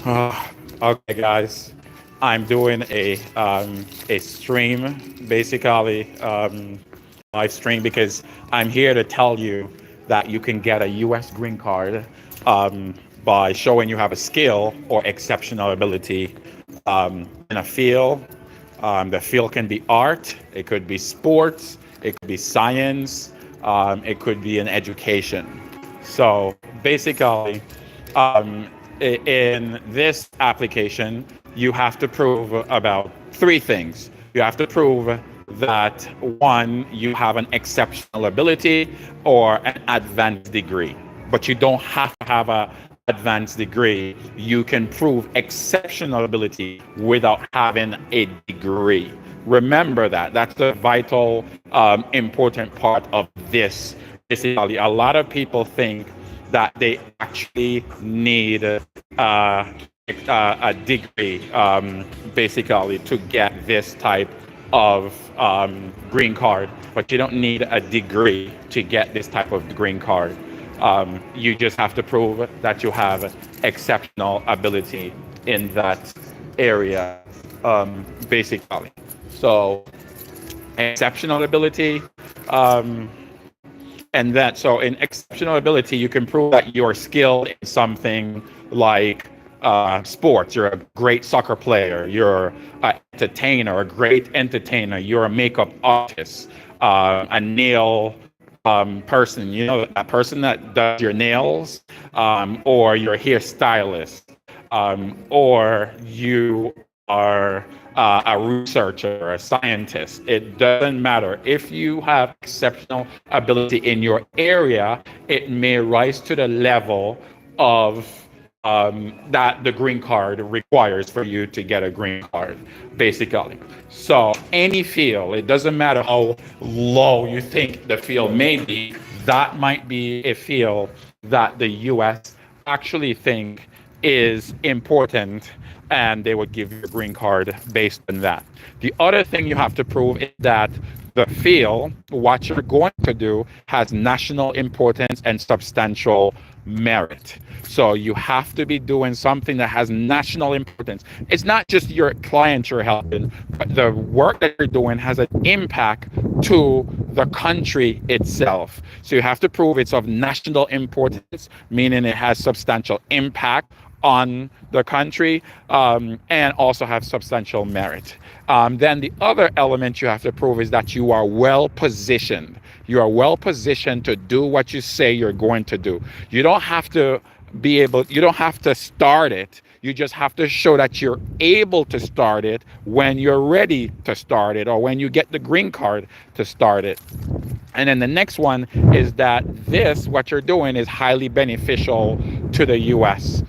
Uh, okay, guys, I'm doing a stream, basically live stream, because I'm here to tell you that you can get a U.S. green card by showing you have a skill or exceptional ability in a field. The field can be art, it could be sports, it could be science, it could be in education. So basically, um, in this application, you have to prove about three things. You have to prove that one, you have an exceptional ability or an advanced degree, but you don't have to have a advanced degree. You can prove exceptional ability without having a degree. Remember that. That's the vital, important part of this. Basically, a lot of people think that they actually need a degree, basically, to get this type of green card, but you don't need a degree to get this type of green card. You just have to prove that you have exceptional ability in that area, basically. So, exceptional ability. And that, so in exceptional ability, you can prove that you're skilled in something like sports. You're a great soccer player. You're an entertainer, a great entertainer. You're a makeup artist, a nail person. You know, a person that does your nails, or you're a hairstylist, or you are a researcher, a scientist. It doesn't matter. If you have exceptional ability in your area, it may rise to the level of that the green card requires for you to get a green card, basically. So any field, it doesn't matter how low you think the field may be, that might be a field that the US actually think is important, and they would give you a green card based on that. The other thing you have to prove is that the field, what you're going to do, has national importance and substantial merit. So you have to be doing something that has national importance. It's not just your client you're helping, but the work that you're doing has an impact to the country itself. So you have to prove it's of national importance, meaning it has substantial impact on the country, and also have substantial merit. Then the other element you have to prove is that you are well positioned. You are well positioned to do what you say you're going to do. You don't have to you don't have to start it. You just have to show that you're able to start it when you're ready to start it, or when you get the green card to start it. And then the next one is that what you're doing is highly beneficial to the US,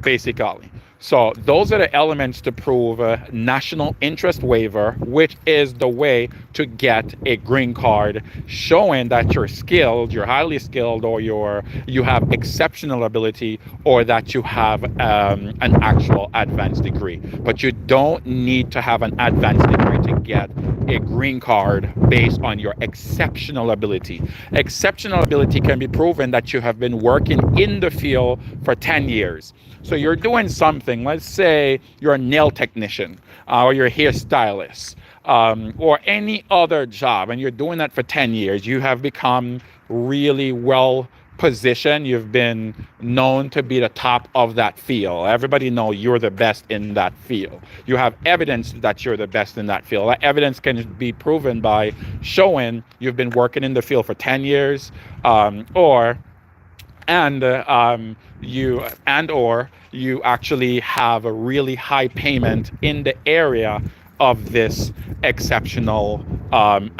basically. So those are the elements to prove a national interest waiver, which is the way to get a green card, showing that you're skilled, you're highly skilled, or you have exceptional ability, or that you have an actual advanced degree. But you don't need to have an advanced degree to get a green card based on your exceptional ability. Exceptional ability can be proven that you have been working in the field for 10 years. So you're doing something, let's say you're a nail technician, or you're a hairstylist, or any other job, and you're doing that for 10 years. You have become really well positioned. You've been known to be the top of that field. Everybody knows you're the best in that field. You have evidence that you're the best in that field. That evidence can be proven by showing you've been working in the field for 10 years, or you actually have a really high payment in the area of this exceptional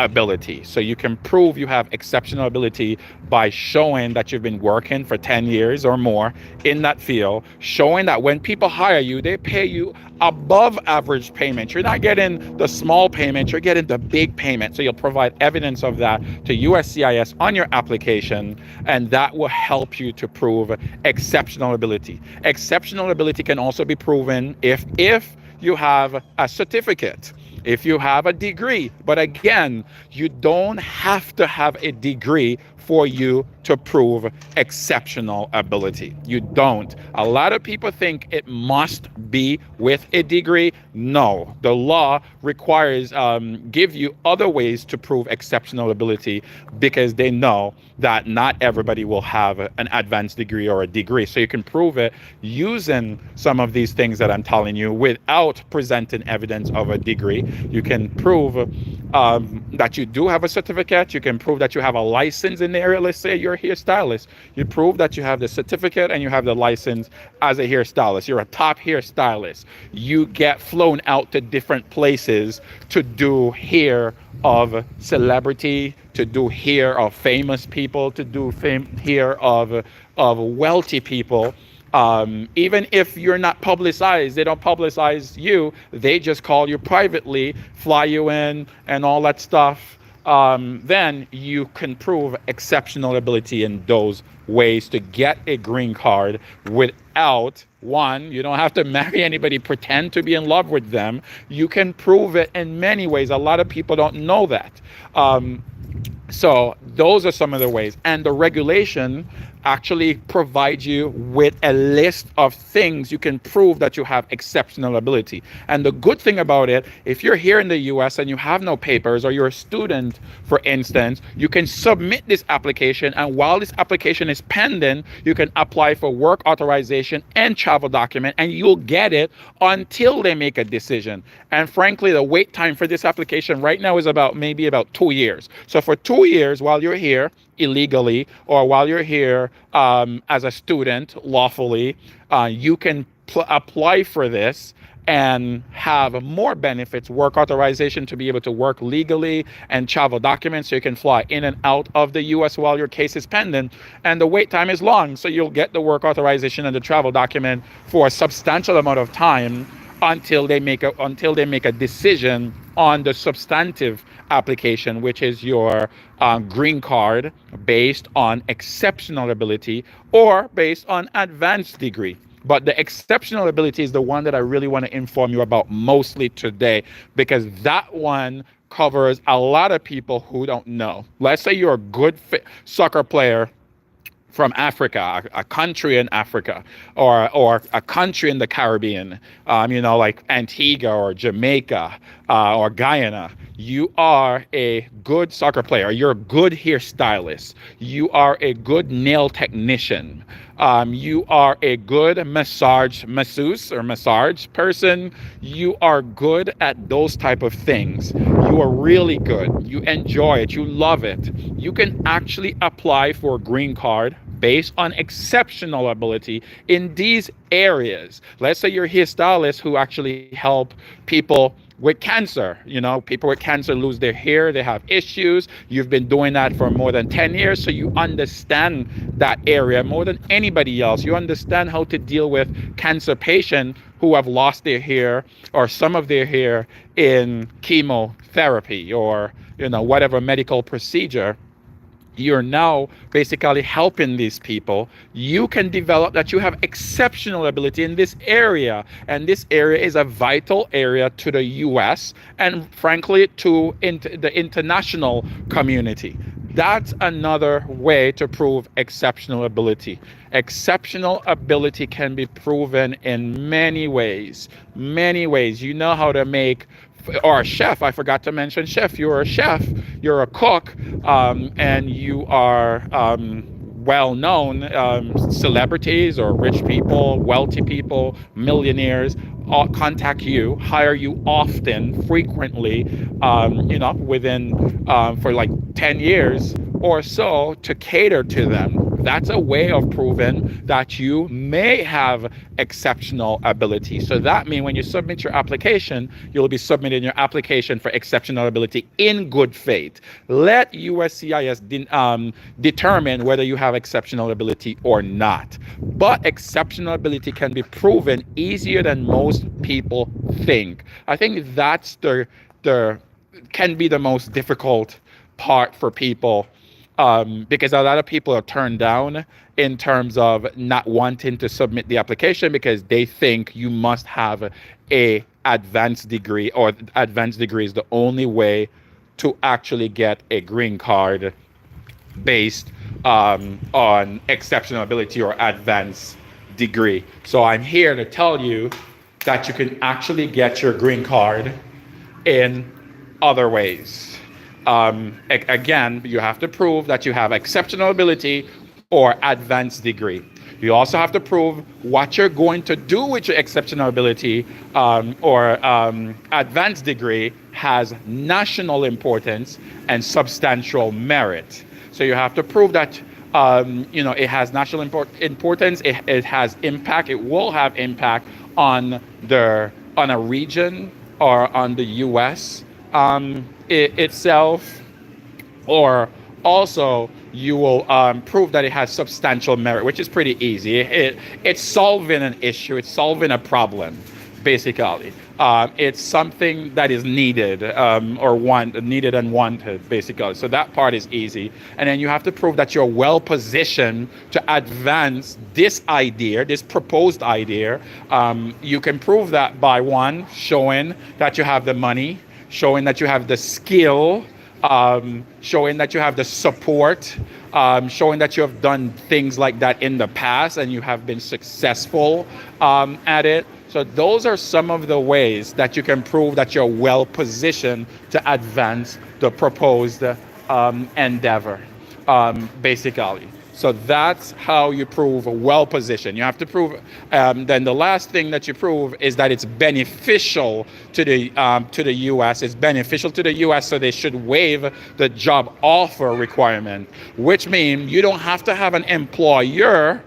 ability. So you can prove you have exceptional ability by showing that you've been working for 10 years or more in that field, showing that when people hire you, they pay you above average payment. You're not getting the small payment, you're getting the big payment. So you'll provide evidence of that to USCIS on your application, and that will help you to prove exceptional ability. Exceptional ability can also be proven if you have a certificate, if you have a degree. But again, you don't have to have a degree for you to prove exceptional ability. You don't. A lot of people think it must be with a degree. No, the law requires give you other ways to prove exceptional ability, because they know that not everybody will have an advanced degree or a degree. So you can prove it using some of these things that I'm telling you without presenting evidence of a degree. You can prove that you do have a certificate. You can prove that you have a license in the area. Let's say you're a hairstylist. You prove that you have the certificate and you have the license as a hairstylist. You're a top hairstylist. You get flown out to different places to do hair of celebrity, to do hair of famous people, to do hair of wealthy people. Even if you're not publicized, they don't publicize you. They just call you privately, fly you in, and all that stuff. Then you can prove exceptional ability in those ways to get a green card without, one, you don't have to marry anybody, pretend to be in love with them. You can prove it in many ways. A lot of people don't know that. So those are some of the ways. And the regulation actually provides you with a list of things you can prove that you have exceptional ability. And the good thing about it, if you're here in the US and you have no papers, or you're a student, for instance, you can submit this application. And while this application is pending, you can apply for work authorization and travel document, and you'll get it until they make a decision. And frankly, the wait time for this application right now is maybe about 2 years. So for 2 years, while you're here illegally, or while you're here as a student lawfully, you can apply for this and have more benefits: work authorization to be able to work legally, and travel documents so you can fly in and out of the US while your case is pending. And the wait time is long, so you'll get the work authorization and the travel document for a substantial amount of time until they make a decision on the substantive application, which is your green card based on exceptional ability or based on advanced degree. But the exceptional ability is the one that I really want to inform you about mostly today, because that one covers a lot of people who don't know. Let's say you're a good soccer player from Africa, a country in Africa, or a country in the Caribbean, like Antigua or Jamaica or Guyana. You are a good soccer player. You're a good hairstylist. You are a good nail technician. You are a good masseuse or massage person. You are good at those type of things. You are really good. You enjoy it. You love it. You can actually apply for a green card based on exceptional ability in these areas. Let's say you're a hairstylist who actually help people with cancer. People with cancer lose their hair, they have issues. You've been doing that for more than 10 years, so you understand that area more than anybody else. You understand how to deal with cancer patients who have lost their hair or some of their hair in chemotherapy or whatever medical procedure. You're now basically helping these people. You can develop that you have exceptional ability in this area. And this area is a vital area to the US and frankly to the international community. That's another way to prove exceptional ability. Exceptional ability can be proven in many ways. Many ways. You know how to make, or a chef. I forgot to mention chef. You're a chef. You're a cook, and you are well-known. Celebrities or rich people, wealthy people, millionaires all contact you, hire you often, frequently, within for like 10 years or so to cater to them. That's a way of proving that you may have exceptional ability. So that means when you submit your application, you'll be submitting your application for exceptional ability in good faith. Let USCIS determine whether you have exceptional ability or not. But exceptional ability can be proven easier than most people think. I think that's can be the most difficult part for people. Because a lot of people are turned down in terms of not wanting to submit the application because they think you must have a advanced degree, or advanced degree is the only way to actually get a green card based on exceptional ability or advanced degree. So I'm here to tell you that you can actually get your green card in other ways. Again, you have to prove that you have exceptional ability or advanced degree. You also have to prove what you're going to do with your exceptional ability or advanced degree has national importance and substantial merit. So you have to prove that it has national importance. It has impact. It will have impact on a region or on the U.S. Itself, or also you will prove that it has substantial merit, which is pretty easy. It's solving an issue. It's solving a problem, basically. It's something that is needed needed and wanted, basically. So that part is easy. And then you have to prove that you're well positioned to advance this idea, this proposed idea. You can prove that by one, showing that you have the money, showing that you have the skill, showing that you have the support, showing that you have done things like that in the past and you have been successful at it. So those are some of the ways that you can prove that you're well positioned to advance the proposed endeavor, basically. So that's how you prove well positioned. You have to prove. Then the last thing that you prove is that it's beneficial to the U.S. It's beneficial to the U.S. So they should waive the job offer requirement, which means you don't have to have an employer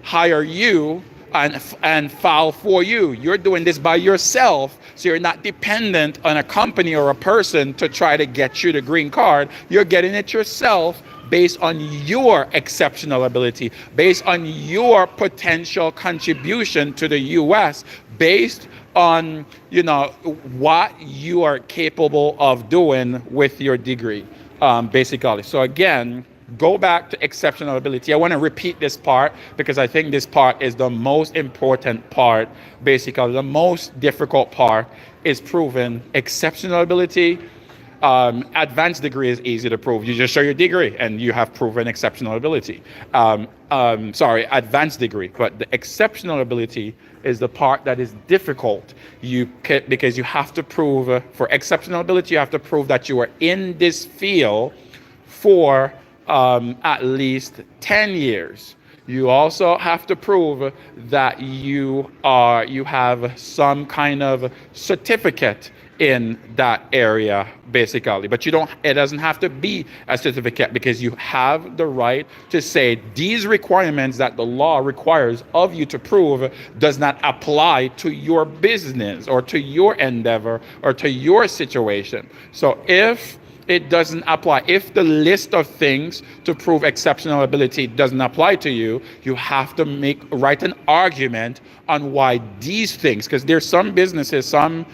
hire you and file for you. You're doing this by yourself, so you're not dependent on a company or a person to try to get you the green card. You're getting it yourself based on your exceptional ability, based on your potential contribution to the U.S., based on what you are capable of doing with your degree, basically. So again, go back to exceptional ability. I want to repeat this part because I think this part is the most important part. Basically, the most difficult part is proving exceptional ability. Advanced degree is easy to prove. You just show your degree and you have proven exceptional ability. Advanced degree. But the exceptional ability is the part that is difficult. Because you have to prove, for exceptional ability, you have to prove that you are in this field for at least 10 years. You also have to prove that you have some kind of certificate in that area, basically. But it doesn't have to be a certificate, because you have the right to say these requirements that the law requires of you to prove does not apply to your business or to your endeavor or to your situation. So if it doesn't apply, if the list of things to prove exceptional ability doesn't apply to you, you have to write an argument on why these things, because there's some businesses, some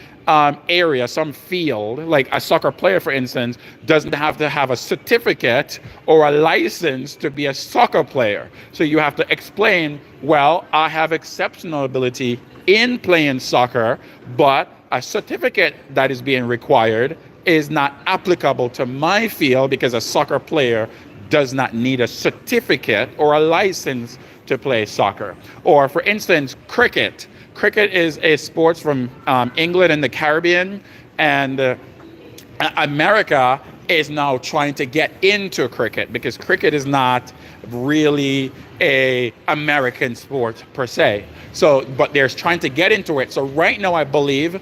area, some field, like a soccer player, for instance, doesn't have to have a certificate or a license to be a soccer player. So you have to explain, well, I have exceptional ability in playing soccer, but a certificate that is being required is not applicable to my field, because a soccer player does not need a certificate or a license to play soccer. Or for instance, cricket. Cricket is a sport from England and the Caribbean, and America is now trying to get into cricket, because cricket is not really a American sport per se. So, but they're trying to get into it. So right now, I believe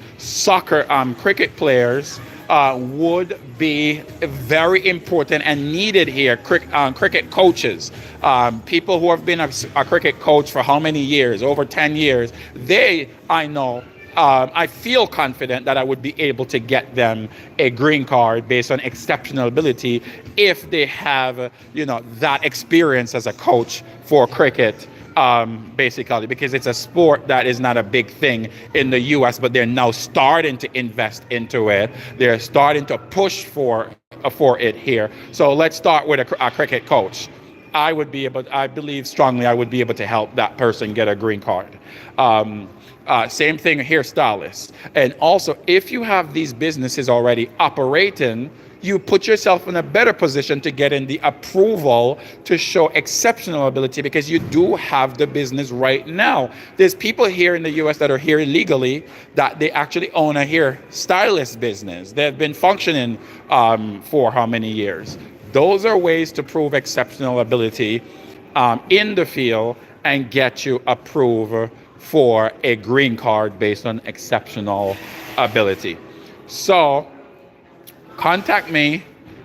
cricket players would be very important and needed here. Cricket coaches, people who have been a cricket coach for how many years? Over 10 years. I feel confident that I would be able to get them a green card based on exceptional ability if they have, that experience as a coach for cricket. Basically, because it's a sport that is not a big thing in the U.S., but they're now starting to invest into it. They're starting to push for it here. So let's start with a cricket coach. I believe strongly I would be able to help that person get a green card. Same thing, hairstylists. And also, if you have these businesses already operating, you put yourself in a better position to get in the approval to show exceptional ability, because you do have the business right now. There's people here in the US that are here illegally that they actually own a hair stylist business. They've been functioning for how many years? Those are ways to prove exceptional ability in the field and get you approved for a green card based on exceptional ability. So contact me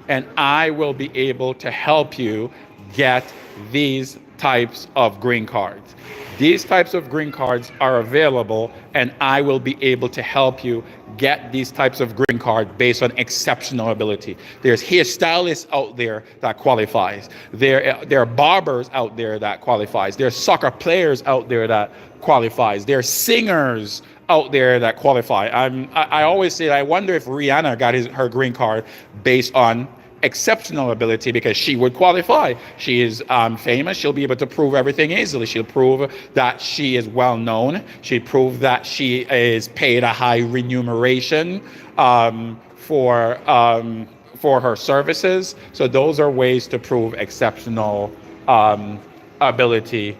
and I will be able to help you get these types of green cards. These types of green cards are available, and I will be able to help you get these types of green card based on exceptional ability. There's hairstylists out there that qualifies. There are barbers out there that qualifies. There's soccer players out there that qualifies. There's singers out there that qualify. I always say, I wonder if Rihanna got her green card based on exceptional ability, because she would qualify. She is famous. She'll be able to prove everything easily. She'll prove that she is well known. She'll prove that she is paid a high remuneration for her services. So those are ways to prove exceptional ability,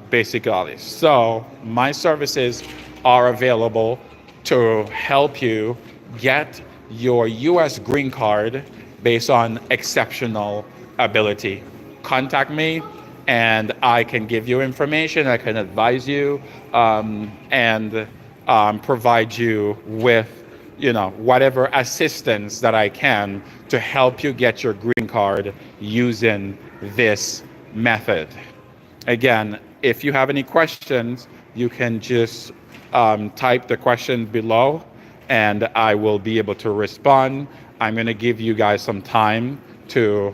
basically. So my services are available to help you get your U.S. green card based on exceptional ability. Contact me and I can give you information, I can advise you, and provide you with whatever assistance that I can to help you get your green card using this method. Again, if you have any questions, you can just type the questions below and I will be able to respond. I'm going to give you guys some time to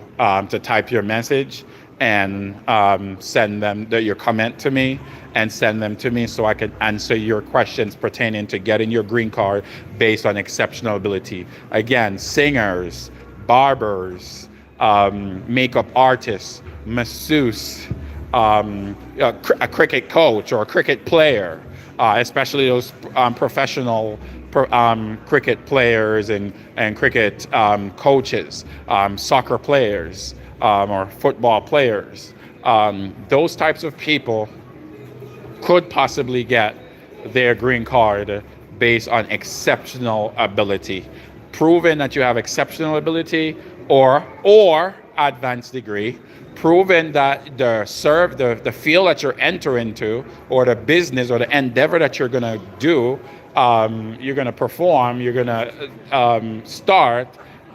type your message and send your comment to me and send them to me so I can answer your questions pertaining to getting your green card based on exceptional ability. Again, singers, barbers, makeup artists, masseuse, a cricket coach or a cricket player, especially those professional cricket players and cricket coaches, soccer players or football players. Those types of people could possibly get their green card based on exceptional ability. Proving that you have exceptional ability or advanced degree, proven that the field that you're entering into, or the business or the endeavor that you're going to do, you're going to perform, you're going to start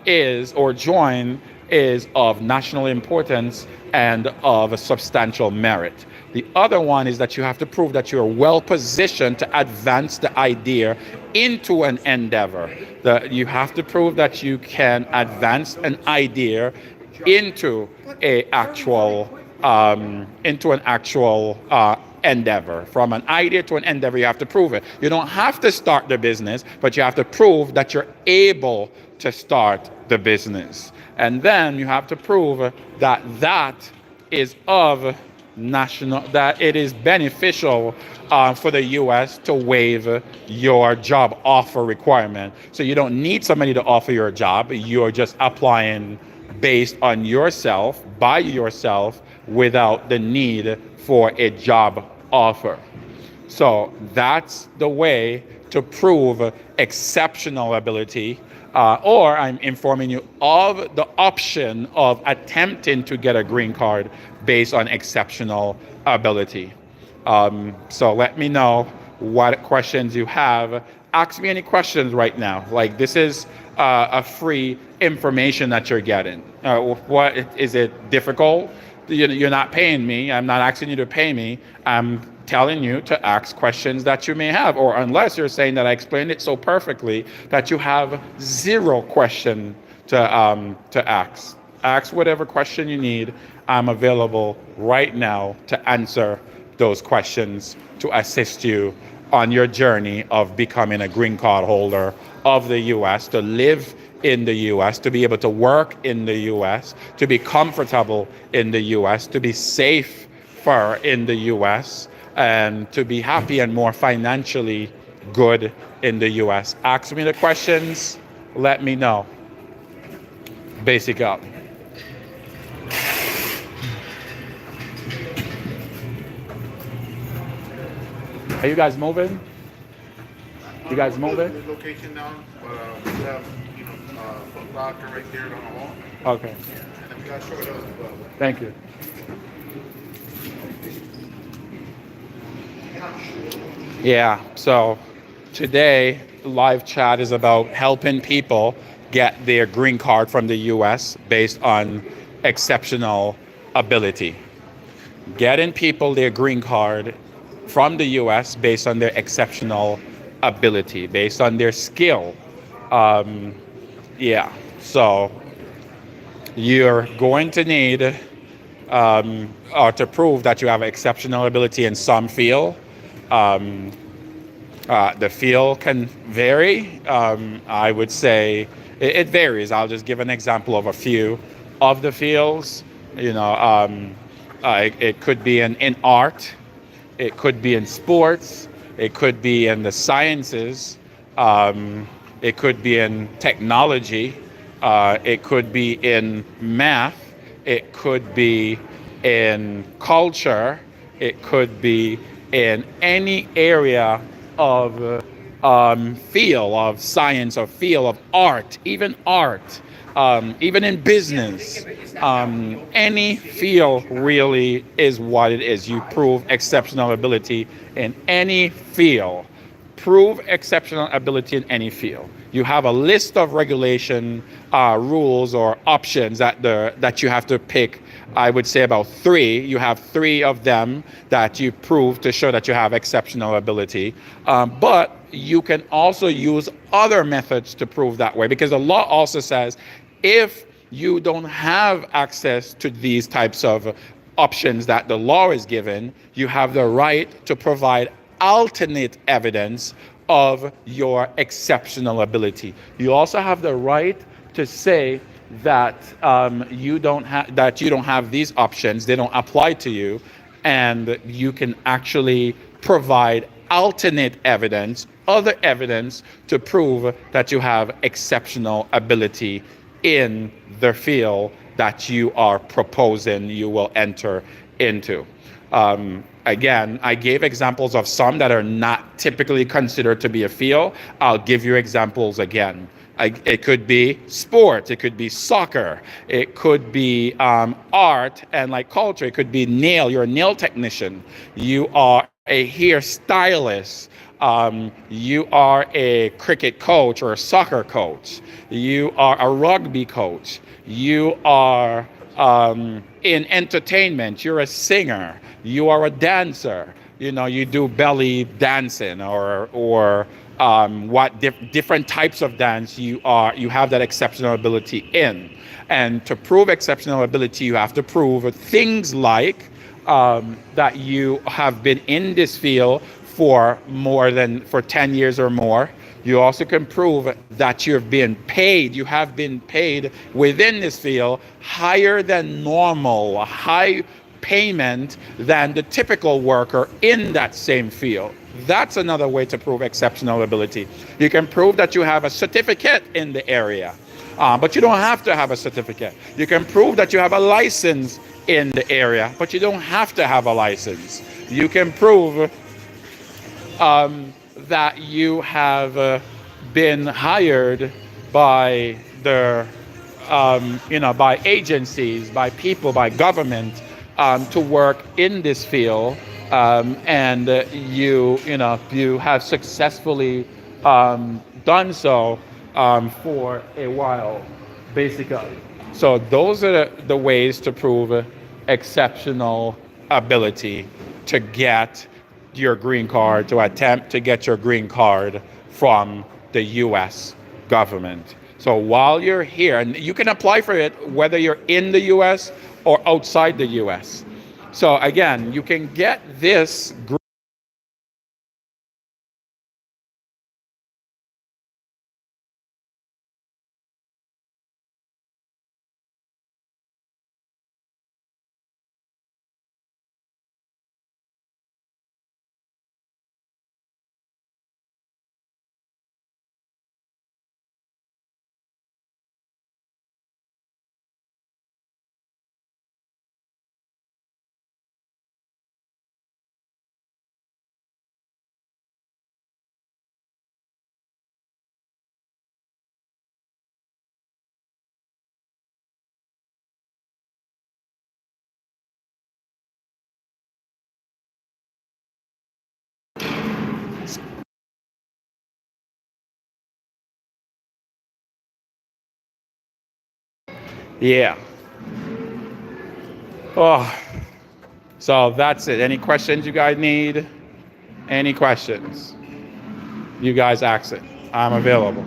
join is of national importance and of a substantial merit. The other one is that you have to prove that you're well positioned to advance the idea into an endeavor. You have to prove that you can advance an idea into an actual endeavor. From an idea to an endeavor, you have to prove it. You don't have to start the business, but you have to prove that you're able to start the business. And then you have to prove that is of that it is beneficial for the U.S. to waive your job offer requirement. So you don't need somebody to offer your job. You're just applying based on yourself, by yourself, without the need for a job offer. So that's the way to prove exceptional ability, or I'm informing you of the option of attempting to get a green card based on exceptional ability. So let me know what questions you have. Ask me any questions right now. Like, this is a free information that you're getting. What is it difficult? You're not paying me. I'm not asking you to pay me. I'm telling you to ask questions that you may have, or unless you're saying that I explained it so perfectly that you have zero question to ask. Ask whatever question you need. I'm available right now to answer those questions, to assist you on your journey of becoming a green card holder of the U.S., to live in the U.S., to be able to work in the U.S., to be comfortable in the U.S., to be safe in the U.S., and to be happy and more financially good in the U.S. Ask me the questions. Let me know. basic up. Are you guys moving? You We'll guys put moving? the location down, but we have, Foot Locker right there on the wall. Okay. And then we got Short Hills as well. Thank you. Yeah. So today, live chat is about helping people get their green card from the US based on exceptional ability. Getting people their green card from the US based on their exceptional ability, based on their skill. Um, yeah. So you're going to need or to prove that you have exceptional ability in some field. Um, the field can vary. I would say it varies. I'll just give an example of a few of the fields. You know, it could be in art, it could be in sports, it could be in the sciences, um, it could be in technology, it could be in math, it could be in culture, it could be in any area of field of science or field of art, even in business. Any field really is what it is. You prove exceptional ability in any field. Prove exceptional ability in any field. You have a list of regulation rules or options that you have to pick. I would say about three. You have three of them that you prove to show that you have exceptional ability. But you can also use other methods to prove that way, because the law also says if you don't have access to these types of options that the law is given, you have the right to provide alternate evidence of your exceptional ability. You also have the right to say that you don't have these options, they don't apply to you, and you can actually provide alternate evidence, other evidence to prove that you have exceptional ability in the field that you are proposing you will enter into. Again, I gave examples of some that are not typically considered to be a field. I'll give you examples again. It could be sport, it could be soccer, it could be art and like culture, it could be nail, you're a nail technician, you are a hairstylist, you are a cricket coach or a soccer coach, you are a rugby coach, you are in entertainment, you're a singer, you are a dancer, you do belly dancing or different types of dance you have that exceptional ability in. And to prove exceptional ability, you have to prove things like that you have been in this field for 10 years or more. You also can prove that you have been paid within this field higher than normal, high payment than the typical worker in that same field. That's another way to prove exceptional ability. You can prove that you have a certificate in the area, but you don't have to have a certificate. You can prove that you have a license in the area, but you don't have to have a license. You can prove that you have been hired by by agencies, by people, by government to work in this field, and you have successfully done so for a while, basically. So those are the ways to prove exceptional ability to get your green card, to attempt to get your green card from the US government. So while you're here, and you can apply for it whether you're in the US or outside the US. So again, you can get this Yeah. Oh, so that's it. Any questions you guys need? Any questions? You guys ask it. I'm available.